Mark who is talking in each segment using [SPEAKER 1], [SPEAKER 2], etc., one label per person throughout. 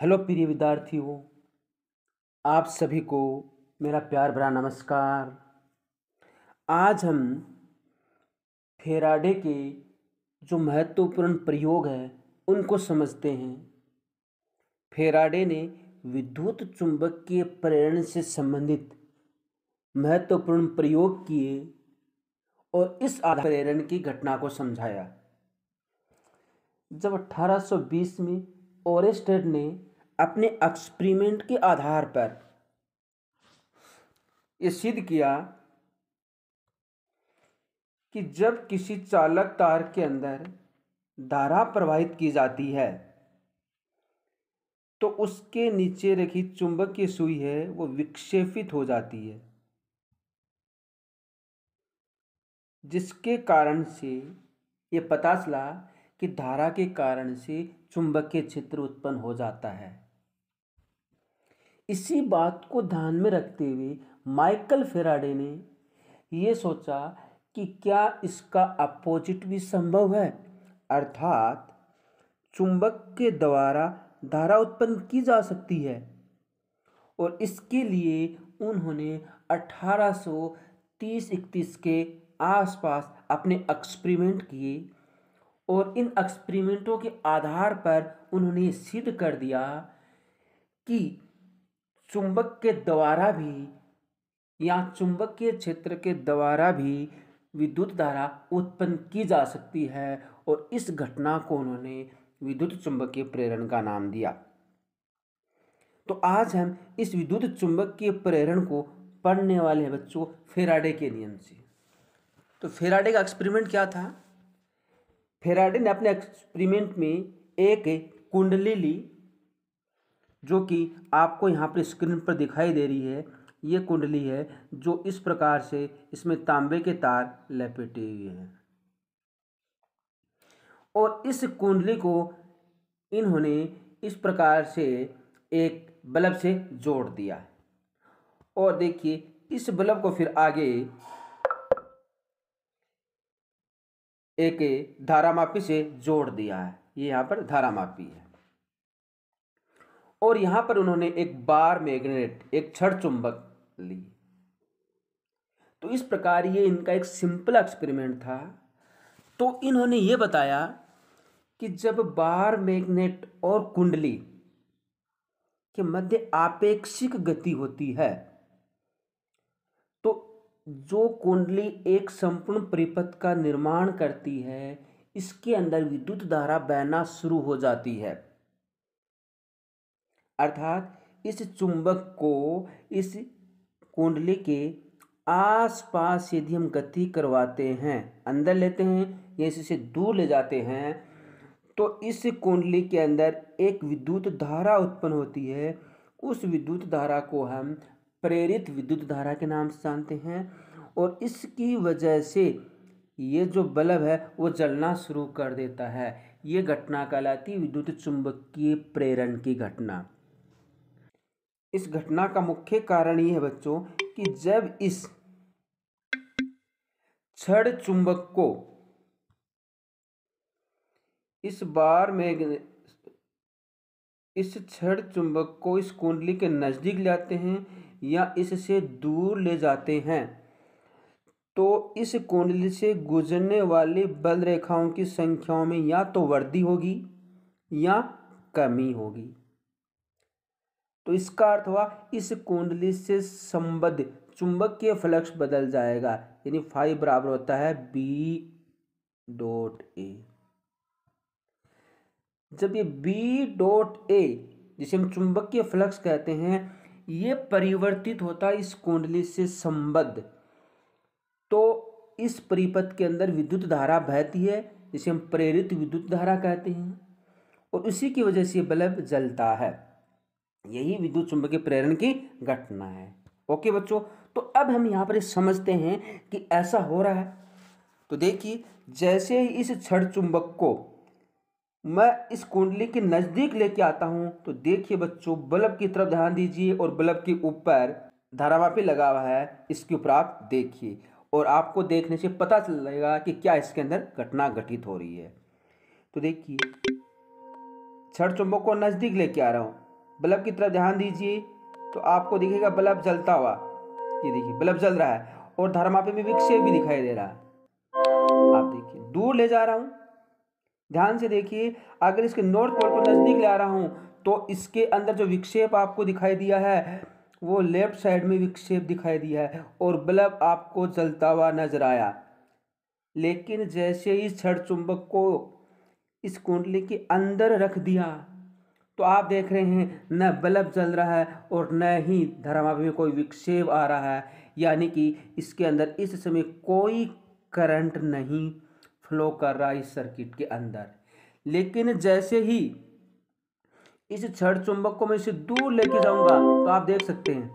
[SPEAKER 1] Hello प्रिय विद्यार्थियों, आप सभी को मेरा प्यार भरा नमस्कार। आज हम फेराडे के जो महत्वपूर्ण प्रयोग हैं उनको समझते हैं। फेराडे ने विद्युत चुंबकीय प्रेरण से संबंधित महत्वपूर्ण प्रयोग किए और इस आधार प्रेरण की घटना को समझाया। जब 1820 में ओरेस्टेड ने अपने एक्सपेरिमेंट के आधार पर यह सिद्ध किया कि जब किसी चालक तार के अंदर धारा प्रवाहित की जाती है तो उसके नीचे रखी चुंबकीय सुई है वो विक्षेपित हो जाती है, जिसके कारण से ये पता चला कि धारा के कारण से चुंबकीय क्षेत्र उत्पन्न हो जाता है। इसी बात को ध्यान में रखते हुए माइकल फेराडे ने यह सोचा कि क्या इसका अपोजिट भी संभव है, अर्थात चुंबक के द्वारा धारा उत्पन्न की जा सकती है। और इसके लिए उन्होंने 1830-31 के आसपास अपने एक्सपेरिमेंट किए और इन एक्सपेरिमेंटों के आधार पर उन्होंने सिद्ध कर दिया कि चुंबक के द्वारा भी या चुंबकीय क्षेत्र के द्वारा भी विद्युत धारा उत्पन्न की जा सकती है और इस घटना को उन्होंने विद्युत चुंबकीय प्रेरण का नाम दिया। तो आज हम इस विद्युत चुंबकीय प्रेरण को पढ़ने वाले हैं बच्चों फेराडे के नियम से। तो फेराडे का एक्सपेरिमेंट क्या था? फेराडे ने अपने एक्सपेरिमेंट में एक कुंडली ली जो कि आपको यहाँ पर स्क्रीन पर दिखाई दे रही है। ये कुंडली है जो इस प्रकार से इसमें तांबे के तार लपेटे हुए हैं और इस कुंडली को इन्होंने इस प्रकार से एक बल्ब से जोड़ दिया और देखिए इस बल्ब को फिर आगे एक धारामापी से जोड़ दिया है। ये यहाँ पर धारामापी है और यहाँ पर उन्होंने एक बार मैग्नेट, एक छड़ चुंबक ली। तो इस प्रकार ये इनका एक सिंपल एक्सपेरिमेंट था। तो इन्होंने ये बताया कि जब बार मैग्नेट और कुंडली के मध्य आपेक्षिक गति होती है तो जो कुंडली एक संपूर्ण परिपथ का निर्माण करती है इसके अंदर विद्युत धारा बहना शुरू हो जाती है। अर्थात इस चुंबक को इस कुंडली के आसपास यदि हम गति करवाते हैं, अंदर लेते हैं या इससे दूर ले जाते हैं तो इस कुंडली के अंदर एक विद्युत धारा उत्पन्न होती है। उस विद्युत धारा को हम प्रेरित विद्युत धारा के नाम से जानते हैं और इसकी वजह से ये जो बल्ब है वो जलना शुरू कर देता है। ये घटना कहलाती है विद्युत चुंबकीय प्रेरण की घटना। इस घटना का मुख्य कारण ये है बच्चों कि जब इस छड़ चुंबक को इस छड़ चुंबक को इस कुंडली के नजदीक ले आते हैं या इससे दूर ले जाते हैं तो इस कुंडली से गुजरने वाली बल रेखाओं की संख्याओं में या तो वृद्धि होगी या कमी होगी। तो इसका अर्थ हुआ इस कुंडली से संबद्ध चुंबकीय फ्लक्स बदल जाएगा, यानी फाई बराबर होता है B डॉट A। जब ये B डॉट A जिसे हम चुंबकीय फ्लक्स कहते हैं ये परिवर्तित होता है इस कुंडली से संबद्ध तो इस परिपथ के अंदर विद्युत धारा बहती है जिसे हम प्रेरित विद्युत धारा कहते हैं और उसी की वजह से ये बल्ब जलता है। यही विद्युत चुंबकीय प्रेरण की घटना है। ओके बच्चों, तो अब हम यहाँ पर समझते हैं कि ऐसा हो रहा है। तो देखिए जैसे ही इस छड़ चुंबक को मैं इस कुंडली के नजदीक लेके आता हूं तो देखिए बच्चों बल्ब की तरफ ध्यान दीजिए और बल्ब के ऊपर धारामापी लगा हुआ है, इसके ऊपर आप देखिए और आपको देखने से पता चलेगा कि क्या इसके अंदर घटना घटित हो रही है। तो देखिए छड़ चुंबक को नजदीक लेके आ रहा हूं बल्ब की तरफ ध्यान दीजिए तो आपको दिखेगा बल्ब जलता हुआ। ये देखिए बल्ब जल रहा है और धारामापी में विक्षेप भी दिखाई दे रहा है। आप देखिए दूर ले जा रहा हूं, ध्यान से देखिए, अगर इसके नॉर्थ पोल को नजदीक ले आ रहा हूं तो इसके अंदर जो विक्षेप आपको दिखाई दिया है वो लेफ्ट साइड में विक्षेप दिखाई दिया है और बल्ब आपको जलता हुआ नजर आया। लेकिन जैसे ही छड़ चुंबक को इस कुंडली के अंदर रख दिया तो आप देख रहे हैं न बल्ब जल रहा है और न ही धारामापी में कोई विक्षेप आ रहा है, यानी कि इसके अंदर इस समय कोई करंट नहीं फ्लो कर रहा है इस सर्किट के अंदर। लेकिन जैसे ही इस छड़ चुंबक को मैं इसे दूर लेके जाऊंगा तो आप देख सकते हैं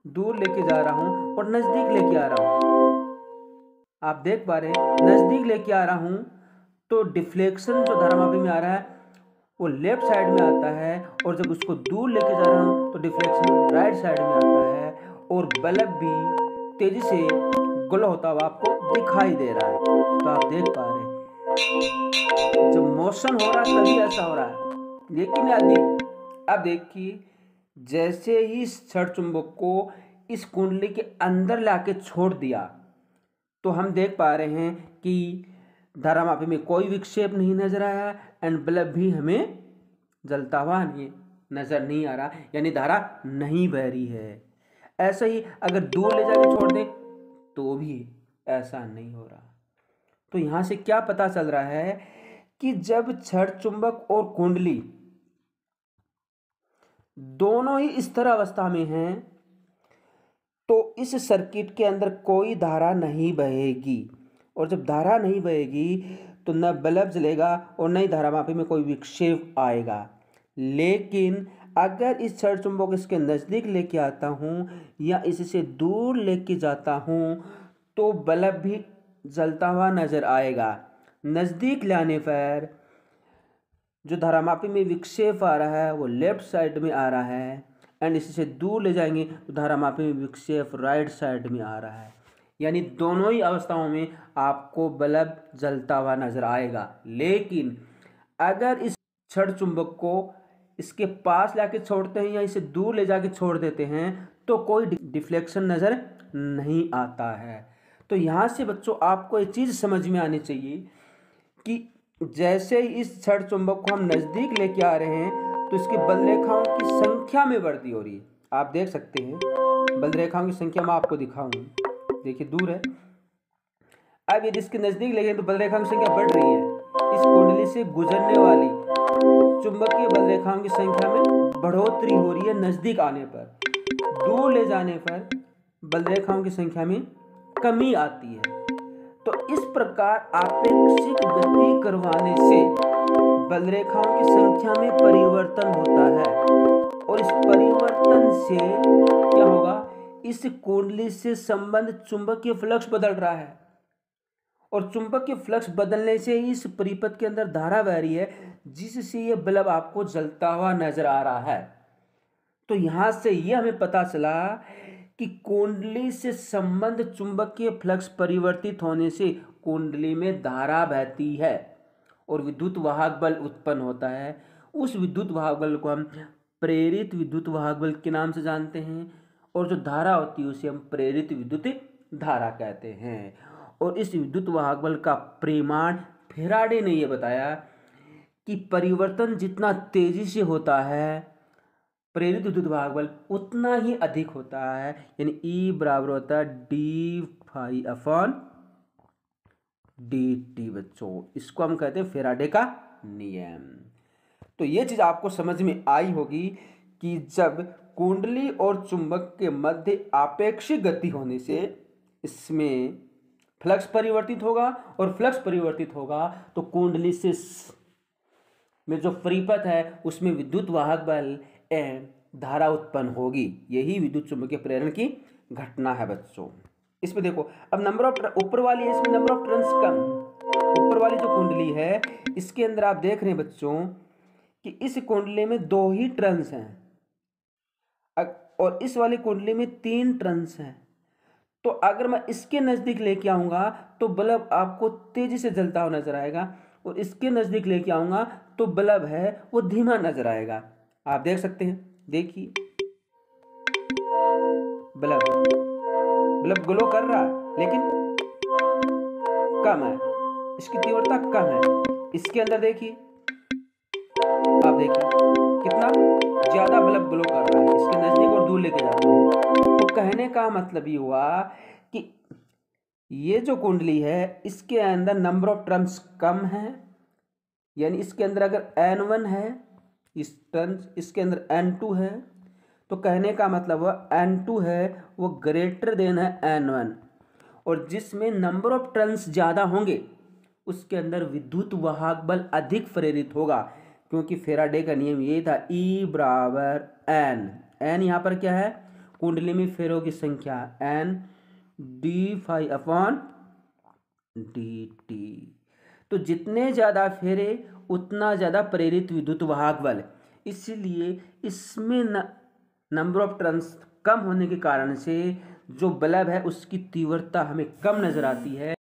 [SPEAKER 1] दूर लेके जा रहा हूं और नजदीक लेके आ रहा हूं, आप देख पा रहे हैं नजदीक लेके आ रहा हूं तो डिफ्लेक्शन जो धारामापी में आ रहा है वो लेफ्ट साइड में आता है और जब उसको दूर लेके जा रहा हूं तो डिफ्लेक्शन राइट साइड में आता है और बल्ब भी तेजी से ग्लो होता हुआ आपको दिखाई दे रहा है। तो आप देख पा रहे हैं जब मोशन हो रहा है तभी ऐसा हो रहा है। लेकिन अब देखिए जैसे ही इस छड़ चुंबक को इस कुंडली के अंदर लाके छोड़ दिया तो हम देख पा रहे हैं कि धारामापी में कोई विक्षेप नहीं नजर आया एंड बल्ब भी हमें जलता हुआ नहीं नजर नहीं आ रहा, यानी धारा नहीं बह रही है। ऐसा ही अगर दूर ले जाके छोड़ दे तो भी ऐसा नहीं हो रहा। तो यहां से क्या पता चल रहा है कि जब छड़ चुंबक और कुंडली दोनों ही स्थिर अवस्था में हैं तो इस सर्किट के अंदर कोई धारा नहीं बहेगी और जब धारा नहीं बहेगी तो न बल्ब जलेगा और न ही धारामापी में कोई विक्षेप आएगा। लेकिन अगर इस छड़ चुंबक को इसके नज़दीक लेके आता हूँ या इससे दूर लेके जाता हूँ तो बल्ब भी जलता हुआ नजर आएगा। नज़दीक लाने पर जो धारामापी में विक्षेप आ रहा है वो लेफ्ट साइड में आ रहा है एंड इससे दूर ले जाएंगे तो धारामापी में विक्षेप राइट साइड में आ रहा है, यानी दोनों ही अवस्थाओं में आपको बल्ब जलता हुआ नजर आएगा। लेकिन अगर इस छड़ चुंबक को इसके पास लाके छोड़ते हैं या इसे दूर ले जाके छोड़ देते हैं तो कोई डिफ्लेक्शन नजर नहीं आता है। तो यहाँ से बच्चों आपको एक चीज़ समझ में आनी चाहिए कि जैसे ही इस छड़ चुंबक को हम नज़दीक लेके आ रहे हैं तो इसकी बल रेखाओं की संख्या में वृद्धि हो रही है। आप देख सकते हैं बल रेखाओं की संख्या मैं आपको दिखाऊं, देखिए दूर है। अब यदि इसके नज़दीक ले गए तो बल रेखाओं की संख्या बढ़ रही है। इस कुंडली से गुजरने वाली चुंबकीय बल रेखाओं की संख्या में बढ़ोतरी हो रही है नज़दीक आने पर। दूर ले जाने पर बल रेखाओं की संख्या में कमी आती है। तो इस प्रकार आपेक्षिक गति करवाने से बल रेखाओं की संख्या में परिवर्तन होता है और इस परिवर्तन से क्या होगा, इस कुंडली से संबंध चुंबकीय फ्लक्स बदल रहा है और चुंबकीय फ्लक्स बदलने से इस परिपथ के अंदर धारा बह रही है जिससे ये बल्ब आपको जलता हुआ नजर आ रहा है। तो यहां से यह हमें पता चला कि कुंडली से संबंध चुंबकीय फ्लक्स परिवर्तित होने से कुंडली में धारा बहती है और विद्युत वाहक बल उत्पन्न होता है। उस विद्युत वाहक बल को हम प्रेरित विद्युत वाहक बल के नाम से जानते हैं और जो धारा होती है उसे हम प्रेरित विद्युत धारा कहते हैं। और इस विद्युत वाहक बल का परिमाण फैराडे ने यह बताया कि परिवर्तन जितना तेजी से होता है प्रेरित विद्युत वाहक बल उतना ही अधिक होता है, यानी E बराबर होता है d∅/dt। बच्चों इसको हम कहते हैं फैराडे का नियम। तो ये चीज आपको समझ में आई होगी कि जब कुंडली और चुंबक के मध्य आपेक्षिक गति होने से इसमें फ्लक्स परिवर्तित होगा और फ्लक्स परिवर्तित होगा तो कुंडली से में जो परिपथ है उसमें विद्युत वाहक बल धारा उत्पन्न होगी। यही विद्युत चुंबकीय प्रेरण की घटना है बच्चों। इसमें देखो अब नंबर ऑफ ऊपर वाली है, इसमें नंबर ऑफ टर्न्स कम। ऊपर वाली जो कुंडली है इसके अंदर आप देख रहे हैं बच्चों कि इस कुंडली में 2 ही टर्न्स हैं और इस वाली कुंडली में 3 टर्न्स हैं। तो अगर मैं इसके नजदीक लेके आऊंगा तो बल्ब आपको तेजी से जलता हुआ नजर आएगा और इसके नजदीक लेके आऊंगा तो बल्ब है वो धीमा नजर आएगा। आप देख सकते हैं, देखिए बल्ब बल्ब ग्लो कर रहा है लेकिन कम है, इसकी तीव्रता कम है। इसके अंदर देखिए, आप देखिए कितना ज्यादा बल्ब ग्लो कर रहा है। इसके नजदीक और दूर लेके जाता हूँ, तो कहने का मतलब ये हुआ कि ये जो कुंडली है इसके अंदर नंबर ऑफ टर्न्स कम है, यानी इसके अंदर अगर N1 है, इस टर्न्स इसके अंदर N2 है, तो कहने का मतलब हुआ N2 है वो ग्रेटर देन है N1, और जिसमें नंबर ऑफ टर्न्स ज़्यादा होंगे उसके अंदर विद्युत वाहक बल अधिक प्रेरित होगा, क्योंकि फेराडे का नियम ये था E बराबर N। N यहाँ पर क्या है, कुंडली में फेरों की संख्या, N d∅dt। तो जितने ज़्यादा फेरे उतना ज़्यादा प्रेरित विद्युत वाहक बल, इसलिए इसमें नंबर ऑफ टर्न्स कम होने के कारण से जो बल्ब है उसकी तीव्रता हमें कम नज़र आती है।